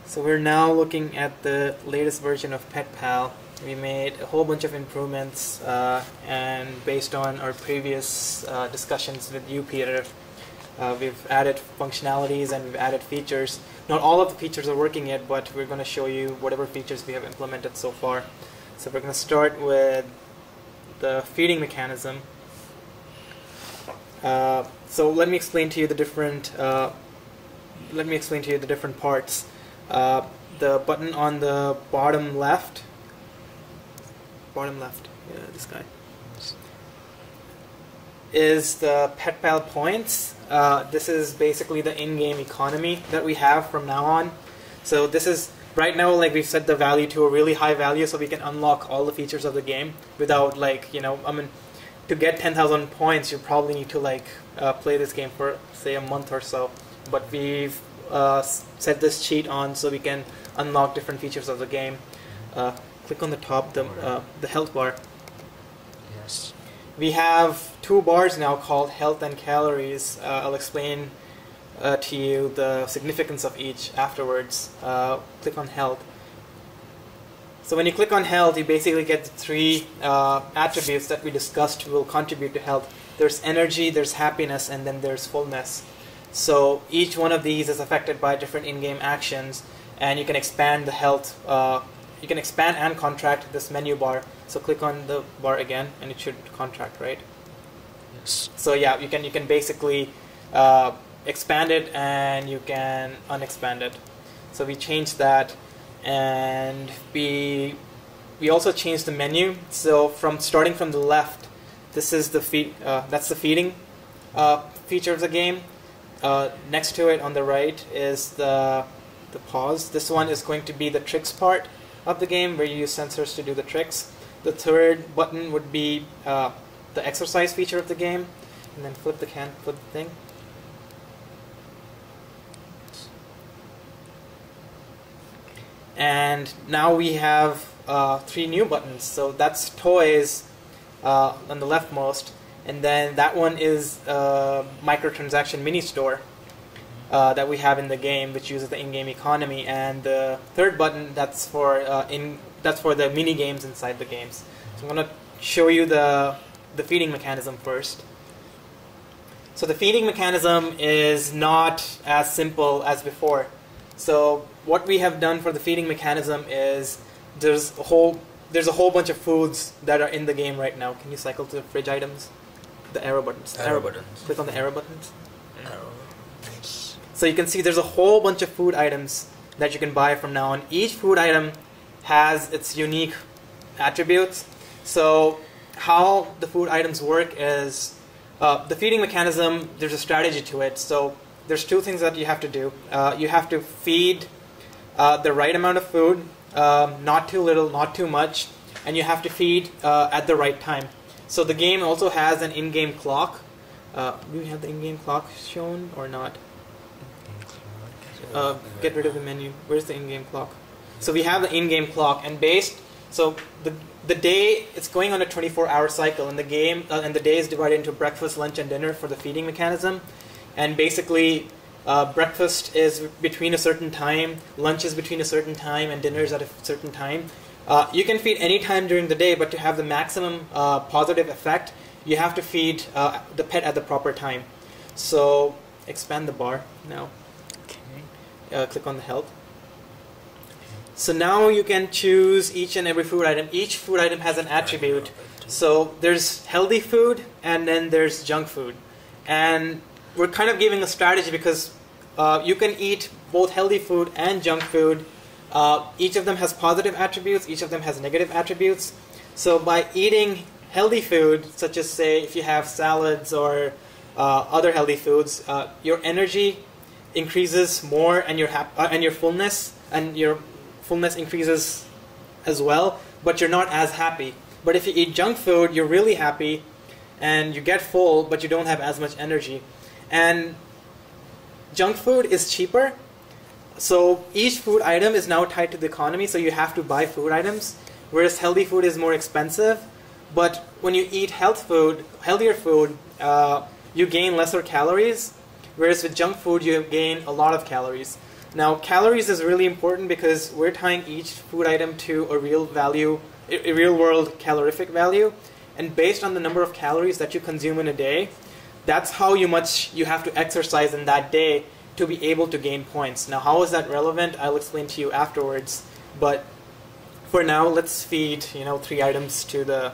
So we're now looking at the latest version of PetPal. We made a whole bunch of improvements, and based on our previous discussions with you, Peter, we've added functionalities and we've added features. Not all of the features are working yet, but we're going to show you whatever features we have implemented so far. So we're going to start with the feeding mechanism. So let me explain to you the different. Parts. The button on the bottom left. Yeah, this guy. Is the PetPal points. This is basically the in-game economy that we have from now on. So this is right now, like, we've set the value to a really high value, so we can unlock all the features of the game without, like, to get 10,000 points, you probably need to play this game for, say, a month or so. But we've set this cheat on so we can unlock different features of the game. Click on the top, the health bar. Yes. We have two bars now called health and calories. I'll explain to you the significance of each afterwards. Click on health. So when you click on health, you basically get the three attributes that we discussed will contribute to health. There's energy, there's happiness, and then there's fullness. So each one of these is affected by different in-game actions, and you can expand the health. You can expand and contract this menu bar. So click on the bar again, and it should contract, right? Yes. So yeah, you can basically expand it and you can unexpand it. So we changed that, and we also changed the menu. So starting from the left, this is the that's the feeding feature of the game. Next to it on the right is the pause. This one is going to be the tricks part of the game, where you use sensors to do the tricks. The third button would be the exercise feature of the game, and then flip the thing. And now we have three new buttons. So that's toys on the leftmost, and then that one is microtransaction mini store that we have in the game, which uses the in-game economy. And the third button, that's for the mini games inside the games. So I'm going to show you the feeding mechanism first. So the feeding mechanism is not as simple as before. So what we have done for the feeding mechanism is there's a whole bunch of foods that are in the game right now. Can you cycle to fridge items? The arrow buttons. Arrow buttons. Click on the arrow buttons. Arrow. So you can see there's a whole bunch of food items that you can buy from now on. Each food item has its unique attributes. So how the food items work is the feeding mechanism, there's a strategy to it. So there's two things that you have to do. You have to feed the right amount of food, not too little, not too much, and you have to feed at the right time. So the game also has an in-game clock. Do we have the in-game clock shown or not? Get rid of the menu. Where's the in-game clock? So we have the in-game clock, and so the day, it's going on a 24-hour cycle, and the game and the day is divided into breakfast, lunch, and dinner for the feeding mechanism. And basically, breakfast is between a certain time, lunch is between a certain time, and dinner is at a certain time. You can feed any time during the day, but to have the maximum positive effect, you have to feed the pet at the proper time. So expand the bar now. Click on the health. So now you can choose each and every food item. Each food item has an attribute. So there's healthy food, and then there's junk food. And we're kind of giving a strategy because you can eat both healthy food and junk food. Each of them has positive attributes. Each of them has negative attributes. So by eating healthy food, such as, say, if you have salads or other healthy foods, your energy increases more, and your fullness increases as well, but you're not as happy. But if you eat junk food, you're really happy and you get full, but you don't have as much energy. And junk food is cheaper, so each food item is now tied to the economy, so you have to buy food items, whereas healthy food is more expensive. But when you eat healthier food, you gain lesser calories, whereas with junk food you gain a lot of calories. Now, calories is really important because we're tying each food item to a real value, a real world calorific value, and based on the number of calories that you consume in a day, that's how much you have to exercise in that day to be able to gain points. Now, how is that relevant? I'll explain to you afterwards. But for now, let's feed 3 items to the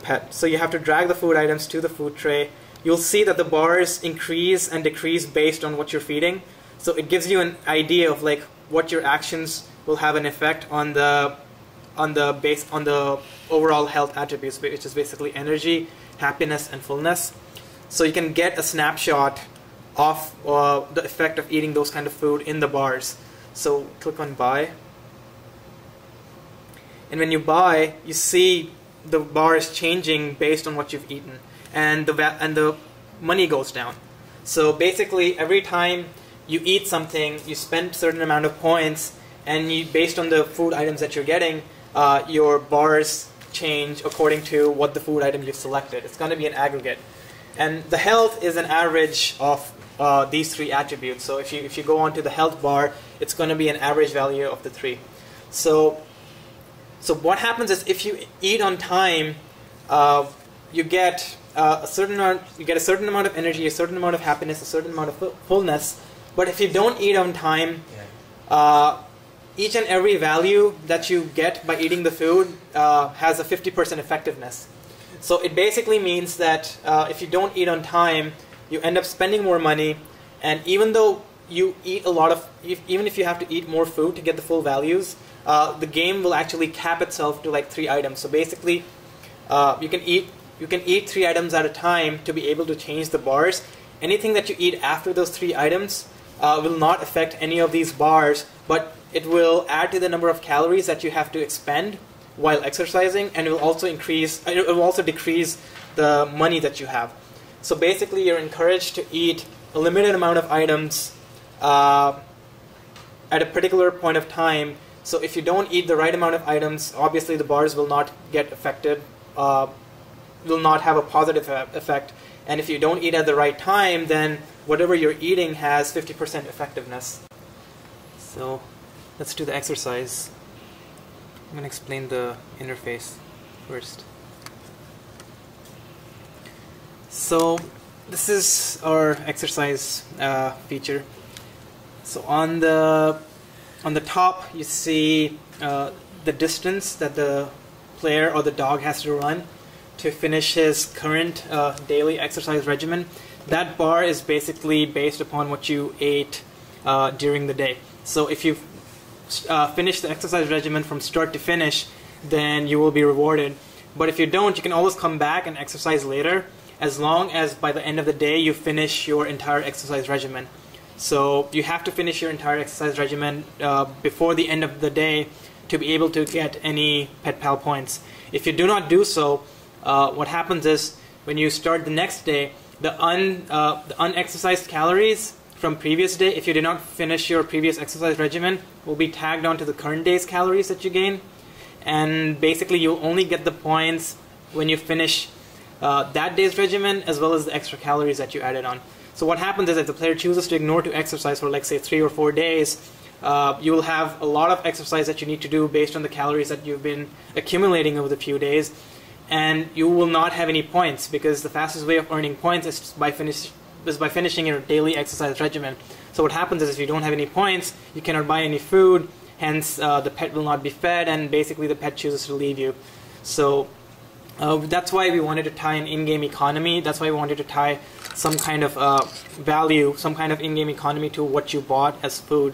pet. So you have to drag the food items to the food tray. You'll see that the bars increase and decrease based on what you're feeding. So it gives you an idea of like what your actions will have an effect on the overall health attributes, which is basically energy, happiness, and fullness. So you can get a snapshot of the effect of eating those kind of food in the bars. So click on buy. And when you buy, you see the bars changing based on what you've eaten, and the money goes down. So basically, every time you eat something, you spend a certain amount of points, and based on the food items that you're getting, your bars change according to what the food item you've selected. It's going to be an aggregate. And the health is an average of these 3 attributes. So if you go on to the health bar, it's going to be an average value of the 3. So what happens is if you eat on time, you get a certain amount of energy, a certain amount of happiness, a certain amount of fullness. But if you don't eat on time, each and every value that you get by eating the food has a 50% effectiveness. So it basically means that if you don't eat on time, you end up spending more money, and even though you eat even if you have to eat more food to get the full values, the game will actually cap itself to like 3 items. So basically, you can eat 3 items at a time to be able to change the bars. Anything that you eat after those 3 items will not affect any of these bars, but it will add to the number of calories that you have to expend while exercising, and it will also decrease the money that you have. So basically, you're encouraged to eat a limited amount of items at a particular point of time. So if you don't eat the right amount of items, obviously the bars will not get affected, will not have a positive effect. And if you don't eat at the right time, then whatever you're eating has 50% effectiveness. So let's do the exercise. I'm going to explain the interface first. So this is our exercise feature. So on the top, you see the distance that the player or the dog has to run to finish his current daily exercise regimen. That bar is basically based upon what you ate during the day. So if you finish the exercise regimen from start to finish, then you will be rewarded. But if you don't, you can always come back and exercise later, as long as by the end of the day you finish your entire exercise regimen. So you have to finish your entire exercise regimen before the end of the day to be able to get any PetPal points. If you do not do so, what happens is when you start the next day, the unexercised calories from previous day, if you did not finish your previous exercise regimen, will be tagged onto the current day's calories that you gain. And basically you'll only get the points when you finish that day's regimen, as well as the extra calories that you added on. So what happens is if the player chooses to ignore to exercise for, like, say 3 or 4 days, you will have a lot of exercise that you need to do based on the calories that you've been accumulating over the few days, and you will not have any points, because the fastest way of earning points is by finishing your daily exercise regimen. So what happens is if you don't have any points, you cannot buy any food, hence the pet will not be fed, and basically the pet chooses to leave you. So that's why we wanted to tie an in-game economy. That's why we wanted to tie some kind of value, some kind of in-game economy to what you bought as food.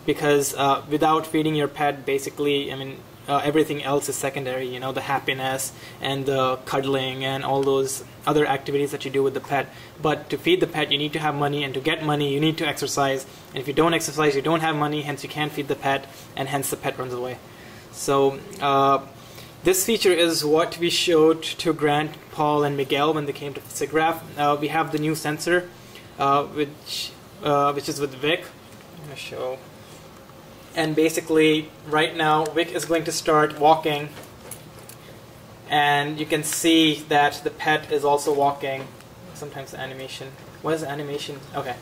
Because without feeding your pet, basically, I mean, everything else is secondary. You know, the happiness and the cuddling and all those other activities that you do with the pet. But to feed the pet, you need to have money, and to get money, you need to exercise. And if you don't exercise, you don't have money, hence you can't feed the pet, and hence the pet runs away. So this feature is what we showed to Grant, Paul, and Miguel when they came to SIGGRAPH. We have the new sensor, which is with Vic. I'm going to show. And basically, right now, Vic is going to start walking, and you can see that the pet is also walking. Sometimes the animation. What is the animation? Okay.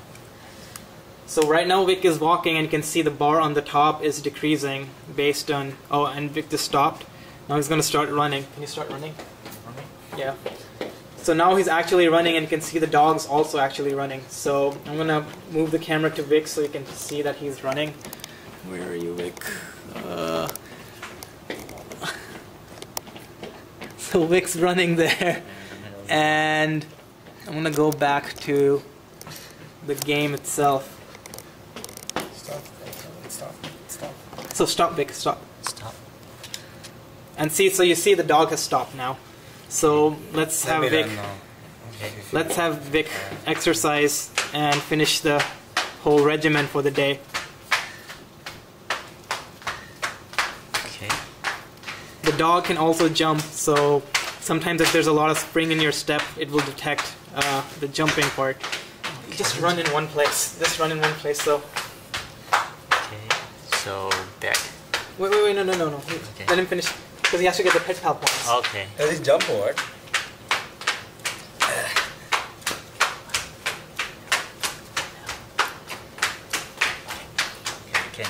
So right now Vic is walking, and you can see the bar on the top is decreasing based on... Oh, and Vic just stopped. Now he's going to start running. Can you start running? Yeah. So now he's actually running, and you can see the dog's also actually running. So I'm going to move the camera to Vic so you can see that he's running. Where are you, Vic? So Vic's running there. And I'm going to go back to the game itself. Stop. So stop, Vic, stop. Stop. And see, so you see the dog has stopped now. So let's have Vic exercise and finish the whole regimen for the day. Okay. The dog can also jump, so sometimes if there's a lot of spring in your step, it will detect the jumping part. Just run in one place. Just run in one place, so. Okay. So back. Wait, no. Okay. Let him finish, because he has to get the PetPal points. Okay. Does he jump or what? Okay.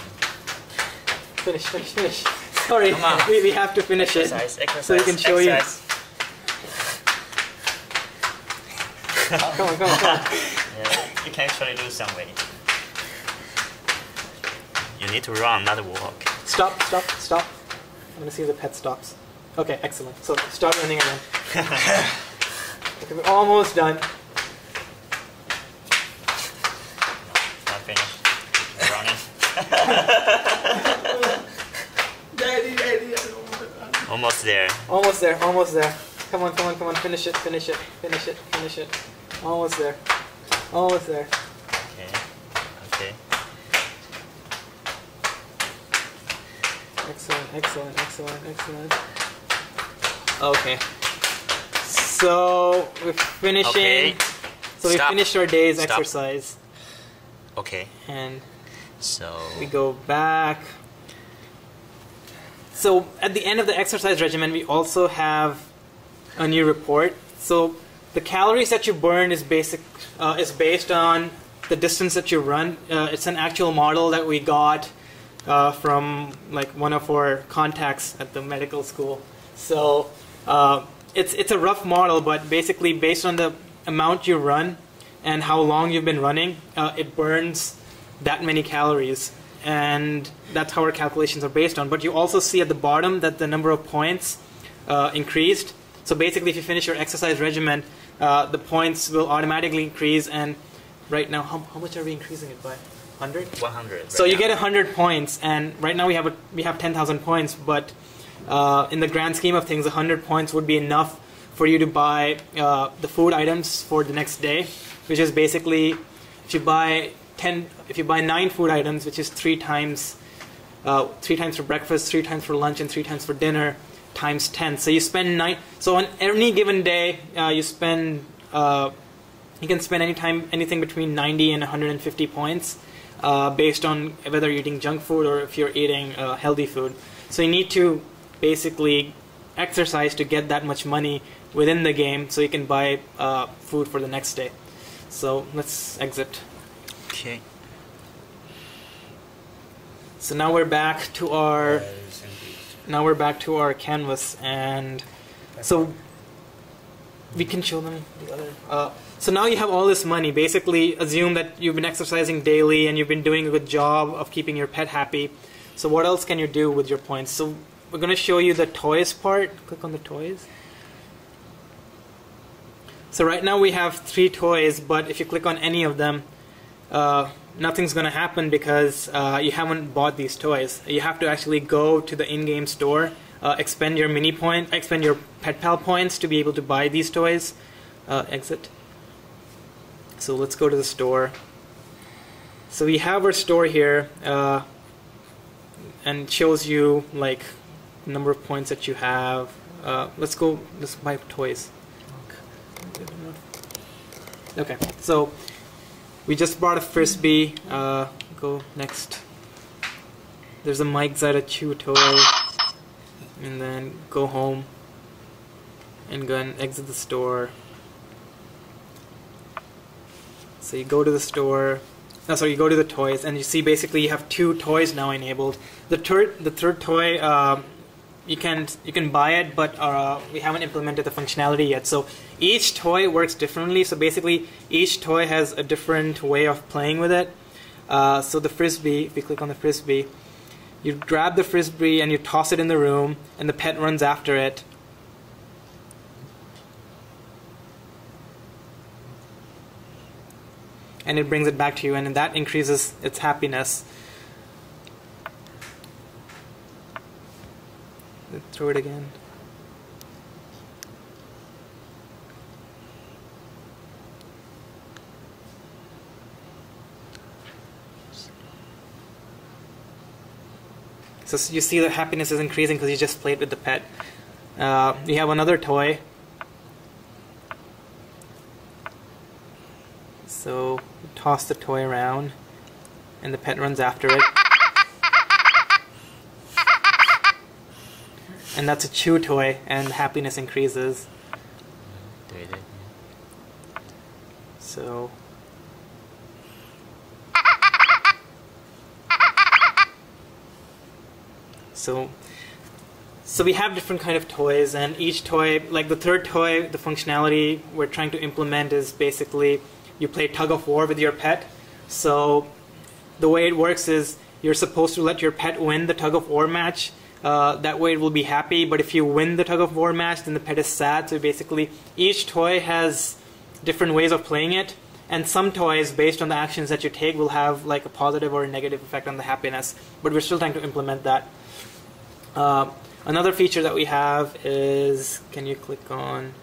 Finish. Sorry, Come on. we have to finish Exercise. it. So we can show you. Come on. Yeah, you can actually do some way. You need to run, not walk. Stop. I'm gonna see if the pet stops. Okay, excellent. So start running again. Okay, we're almost done. Not finished. Keep running. Daddy, Almost there. Almost there. Come on. Finish it. Almost there. Okay. Excellent. Okay. So we're finishing. Okay. So we Stop. finished our day's Stop. exercise. Okay. And So we go back. So at the end of the exercise regimen, we also have a new report. So the calories that you burn is based on the distance that you run. It's an actual model that we got from like one of our contacts at the medical school. So it's a rough model, but basically based on the amount you run and how long you've been running, it burns that many calories. And that's how our calculations are based on. But you also see at the bottom that the number of points increased. So basically, if you finish your exercise regimen, the points will automatically increase. And right now, how much are we increasing it by? 100? 100. So you get 100 points, and right now we have 10,000 points. But in the grand scheme of things, 100 points would be enough for you to buy the food items for the next day, which is basically if you buy 9 food items, which is 3 times for breakfast, 3 times for lunch, and 3 times for dinner, times 10. So you spend 9. So on any given day, you can spend anything between 90 and 150 points, based on whether you're eating junk food or if you're eating healthy food. So you need to basically exercise to get that much money within the game, so you can buy food for the next day. So let's exit. Okay. So now we're back to our canvas, and so we can show them the other. So now you have all this money. Basically, assume that you've been exercising daily and you've been doing a good job of keeping your pet happy. So what else can you do with your points? So we're going to show you the toys part. Click on the toys. So right now we have 3 toys, but if you click on any of them, nothing's going to happen because you haven't bought these toys. You have to actually go to the in-game store, expend your PetPal points to be able to buy these toys. Exit. So let's go to the store. So we have our store here, and it shows you like number of points that you have. Let's buy toys. Okay, so we just bought a Frisbee. Go next. There's a Mike Zeta Chew toy. And then go home. And go and exit the store. So you go to the store. you go to the toys, and you see basically you have 2 toys now enabled. The third toy, you can buy it, but we haven't implemented the functionality yet. So each toy works differently. So basically, each toy has a different way of playing with it. So the frisbee, if you click on the frisbee, you grab the frisbee and you toss it in the room, and the pet runs after it. And it brings it back to you, and that increases its happiness. Throw it again. So you see the happiness is increasing because you just played with the pet. We have another toy. So toss the toy around, and the pet runs after it. And that's a chew toy, and happiness increases. So we have different kind of toys, and each toy, like the third toy, the functionality we're trying to implement is basically you play tug of war with your pet. So the way it works is you're supposed to let your pet win the tug of war match. That way it will be happy, but if you win the tug of war match, then the pet is sad. So basically each toy has different ways of playing it, and some toys, based on the actions that you take, will have like a positive or a negative effect on the happiness, but we're still trying to implement that. Another feature that we have is, can you click on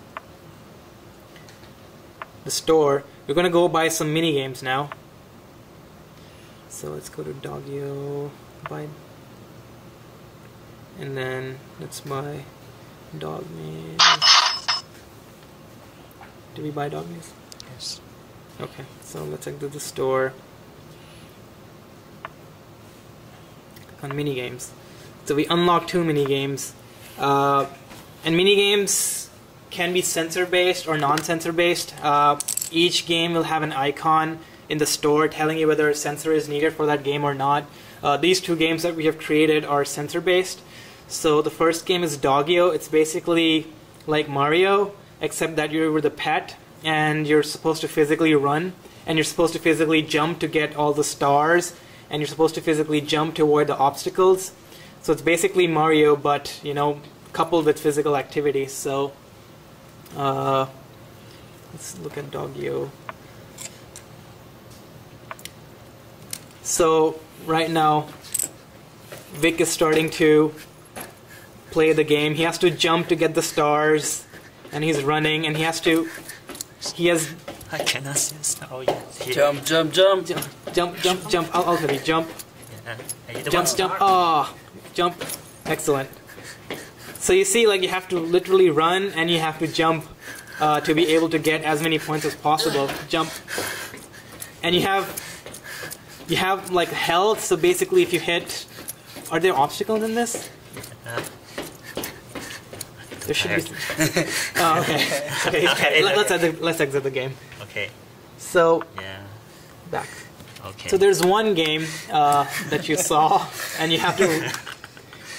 the store? We're going to go buy some mini games now. So let's go to Doggio, buy, and then let's buy dog maze. Did we buy dog maze? Yes. Okay, so let's exit the store. Click on mini games. So we unlock 2 mini games, and mini games can be sensor based or non-sensor based. Each game will have an icon in the store telling you whether a sensor is needed for that game or not. These 2 games that we have created are sensor based. So the first game is Doggio. It's basically like Mario, except that you're the pet and you're supposed to physically run, and you're supposed to physically jump to get all the stars, and you're supposed to physically jump to avoid the obstacles. So it's basically Mario, but coupled with physical activity. So let's look at Doggio. So right now, Vic is starting to play the game. He has to jump to get the stars, and he's running, and he has. I cannot see the star. Oh yeah. Jump. Jump. I'll tell you. Jump. Yeah. Jump. Ah. Jump. Excellent. So you see, like, you have to literally run and you have to jump to be able to get as many points as possible. Jump. And you have like health. So basically, if you hit, are there obstacles in this? There should be. Oh, okay. Okay. Let's exit the game. Okay. So Yeah. back. Okay. So there's one game that you saw, and you have to.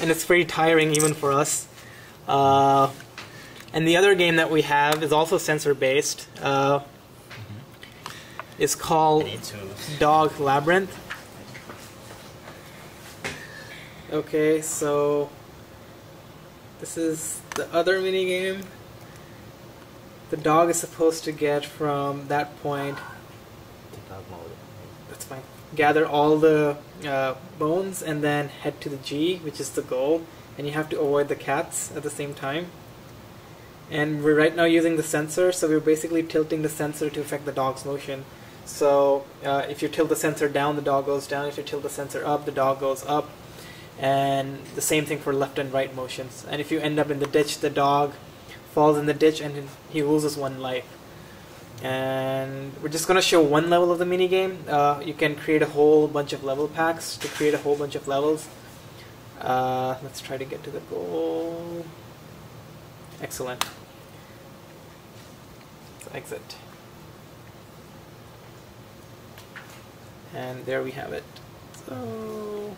And it's very tiring even for us. And the other game that we have is also sensor-based. It's called Dog Labyrinth. Okay, so this is the other mini game. The dog is supposed to get from that point. That's fine. Gather all the bones and then head to the G, which is the goal, and you have to avoid the cats at the same time. And we're right now using the sensor, so we're basically tilting the sensor to affect the dog's motion. So if you tilt the sensor down, the dog goes down. If you tilt the sensor up, the dog goes up. And the same thing for left and right motions. And if you end up in the ditch, the dog falls in the ditch and he loses 1 life. And we're just going to show 1 level of the minigame. You can create a whole bunch of level packs to create a whole bunch of levels. Let's try to get to the goal. Excellent. Let's exit. And there we have it. So